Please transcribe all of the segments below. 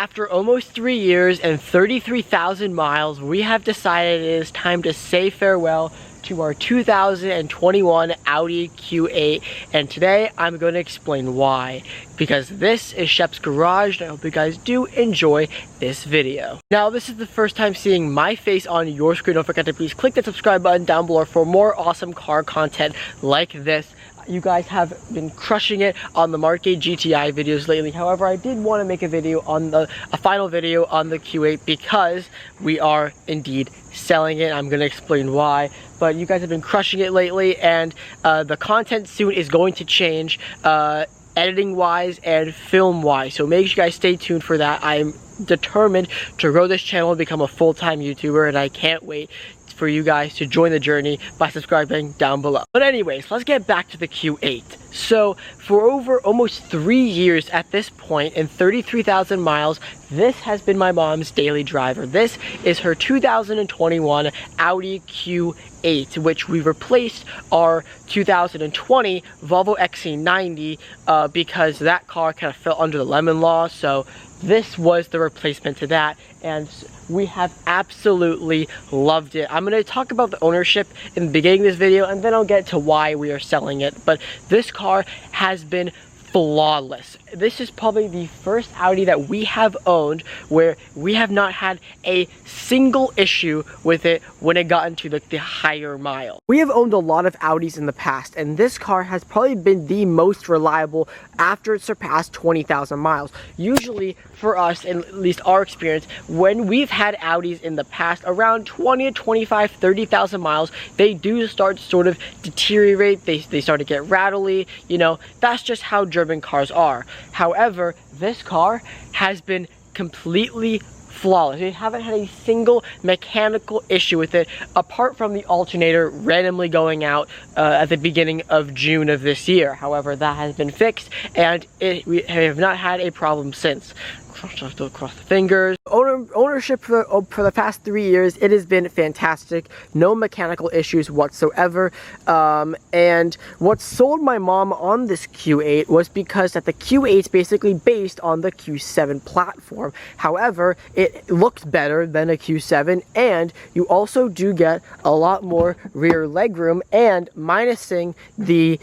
After almost 3 years and 33,000 miles, we have decided it is time to say farewell to our 2021 Audi Q8, and today I'm going to explain why, because this is Shep's garage and I hope you guys do enjoy this video. Now, this is the first time seeing my face on your screen. Don't forget to please click the subscribe button down below for more awesome car content like this. You guys have been crushing it on the Marque GTI videos lately. However, I did want to make a video on a final video on the Q8 because we are indeed selling it. I'm going to explain why. But you guys have been crushing it lately, and the content soon is going to change editing wise and film wise. So make sure you guys stay tuned for that. I'm determined to grow this channel and become a full-time YouTuber, and I can't wait for you guys to join the journey by subscribing down below. But anyways, let's get back to the Q8. So for over almost 3 years at this point and 33,000 miles, this has been my mom's daily driver. This is her 2021 Audi Q8, which we replaced our 2020 Volvo XC90 because that car kind of fell under the lemon law. So this was the replacement to that, and we have absolutely loved it. I'm going to talk about the ownership in the beginning of this video, and then I'll get to why we are selling it. But this car has been flawless. This is probably the first Audi that we have owned where we have not had a single issue with it when it got into the higher mile. We have owned a lot of Audis in the past, and this car has probably been the most reliable after it surpassed 20,000 miles. Usually for us, in at least our experience, when we've had Audis in the past around 20 to 25, 30,000 miles, they do start to sort of deteriorate. They start to get rattly. You know, that's just how German cars are. However, this car has been completely flawless. We haven't had a single mechanical issue with it, apart from the alternator randomly going out at the beginning of June of this year. However, that has been fixed, and we have not had a problem since. Cross the fingers. Ownership for the past 3 years, it has been fantastic. No mechanical issues whatsoever. And what sold my mom on this Q8 was because that the Q8 is basically based on the Q7 platform. However, it looks better than a Q7, and you also do get a lot more rear legroom and minusing the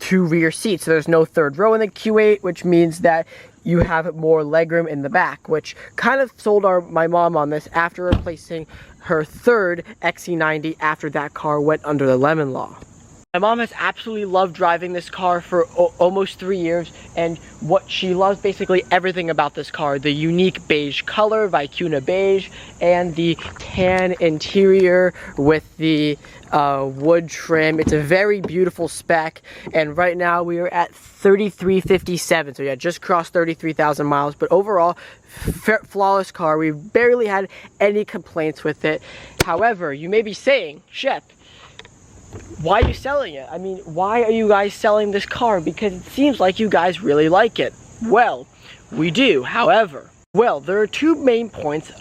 two rear seats. So there's no third row in the Q8, which means that you have more legroom in the back, which kind of sold my mom on this after replacing her third XC90 after that car went under the lemon law. My mom has absolutely loved driving this car for almost 3 years, and what she loves basically everything about this car: the unique beige color, Vicuna beige, and the tan interior with the wood trim. It's a very beautiful spec, and right now we are at 3357, so yeah, just crossed 33,000 miles, but overall flawless car. We've barely had any complaints with it. However, you may be saying, Shep, why are you selling it? I mean, why are you guys selling this car? Because it seems like you guys really like it. Well, we do. However, there are two main points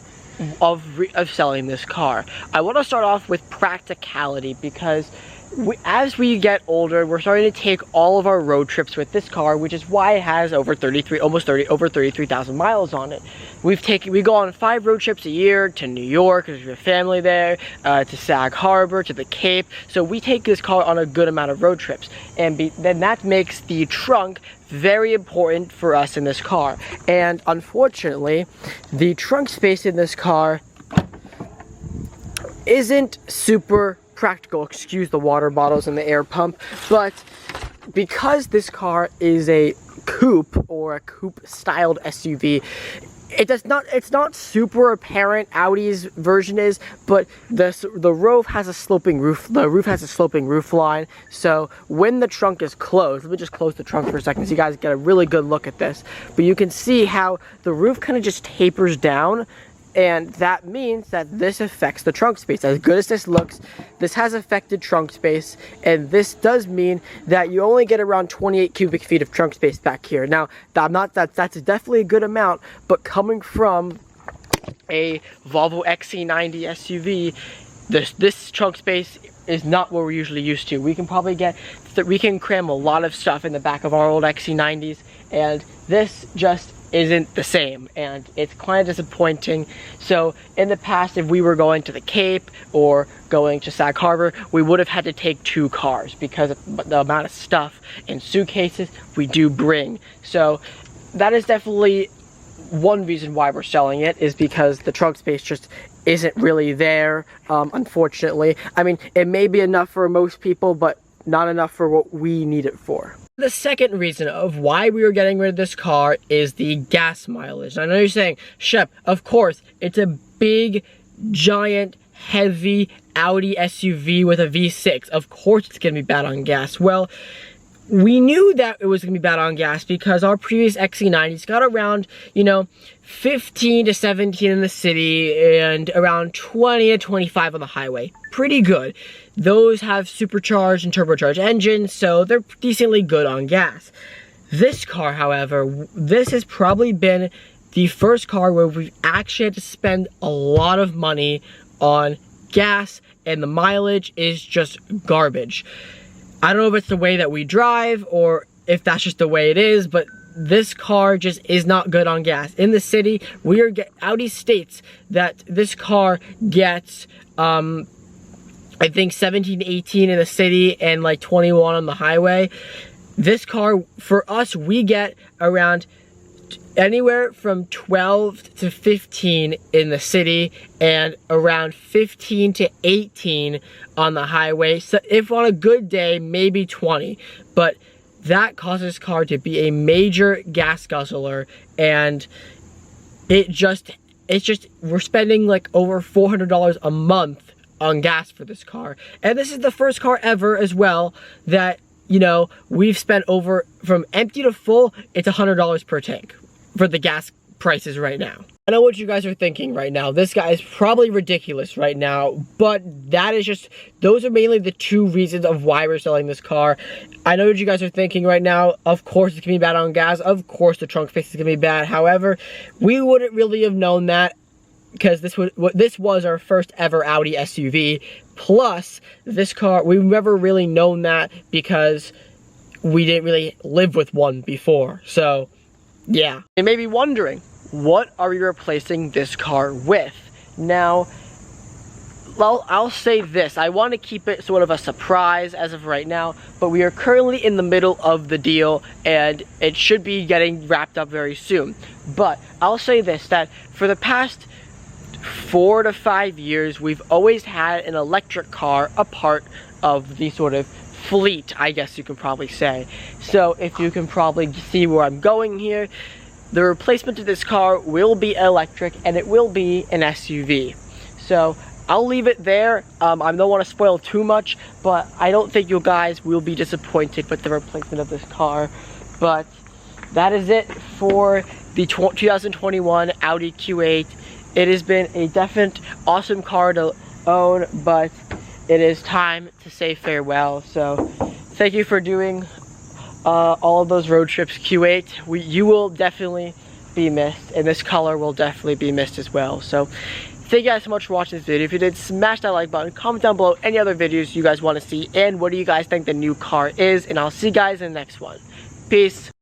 of selling this car. I want to start off with practicality, because as we get older, we're starting to take all of our road trips with this car, which is why it has over 33,000 miles on it. We go on 5 road trips a year to New York because we have family there, to Sag Harbor, to the Cape. So we take this car on a good amount of road trips, and then that makes the trunk very important for us in this car. And unfortunately, the trunk space in this car isn't super practical. Excuse the water bottles and the air pump, but because this car is a coupe or a coupe styled SUV, it's not super apparent. Audi's version is, but the roof has a sloping roof. The roof has a sloping roof line. So when the trunk is closed, let me just close the trunk for a second so you guys get a really good look at this. But you can see how the roof kind of just tapers down, and that means that this affects the trunk space. As good as this looks, this has affected trunk space, and this does mean that you only get around 28 cubic feet of trunk space back here. Now, that's definitely a good amount, but coming from a Volvo XC90 SUV, this trunk space is not what we're usually used to. We can probably we can cram a lot of stuff in the back of our old XC90s, and this just isn't the same, and it's kind of disappointing. So in the past, if we were going to the Cape or going to Sag Harbor, we would have had to take 2 cars because of the amount of stuff and suitcases we do bring. So that is definitely one reason why we're selling it, is because the trunk space just isn't really there, unfortunately. I mean, it may be enough for most people, but not enough for what we need it for. The second reason of why we were getting rid of this car is the gas mileage. I know you're saying, Shep, of course, it's a big, giant, heavy Audi SUV with a V6. Of course it's gonna be bad on gas. Well, we knew that it was gonna be bad on gas because our previous XC90s got around, 15 to 17 in the city and around 20 to 25 on the highway. Pretty good. Those have supercharged and turbocharged engines, so they're decently good on gas. This car, however, this has probably been the first car where we've actually had to spend a lot of money on gas, and the mileage is just garbage. I don't know if it's the way that we drive or if that's just the way it is, but this car just is not good on gas. In the city, Audi states that this car gets, I think 17, 18 in the city and like 21 on the highway. This car, for us, we get around anywhere from 12 to 15 in the city and around 15 to 18 on the highway. So if on a good day, maybe 20, but that causes this car to be a major gas guzzler, and we're spending like over $400 a month on gas for this car. And this is the first car ever as well that, we've spent over, from empty to full, it's $100 per tank for the gas prices right now. I know what you guys are thinking right now. This guy is probably ridiculous right now, but those are mainly the 2 reasons of why we're selling this car. I know what you guys are thinking right now. Of course it's gonna be bad on gas. Of course the trunk space is gonna be bad. However, we wouldn't really have known that because this was our first ever Audi SUV. Plus, this car, we've never really known that because we didn't really live with one before. So, yeah. You may be wondering, what are we replacing this car with? Now, well, I'll say this. I want to keep it sort of a surprise as of right now, but we are currently in the middle of the deal, and it should be getting wrapped up very soon. But I'll say this, that for the past 4 to 5 years, we've always had an electric car a part of the sort of fleet, I guess you can probably say. So if you can probably see where I'm going here, the replacement of this car will be electric, and it will be an SUV. So I'll leave it there. I don't want to spoil too much, but I don't think you guys will be disappointed with the replacement of this car. But that is it for the 2021 Audi Q8. It has been a definite awesome car to own, but it is time to say farewell. So thank you for doing all of those road trips, Q8. You will definitely be missed, and this color will definitely be missed as well. So thank you guys so much for watching this video. If you did, smash that like button, comment down below any other videos you guys want to see, and what do you guys think the new car is, and I'll see you guys in the next one. Peace.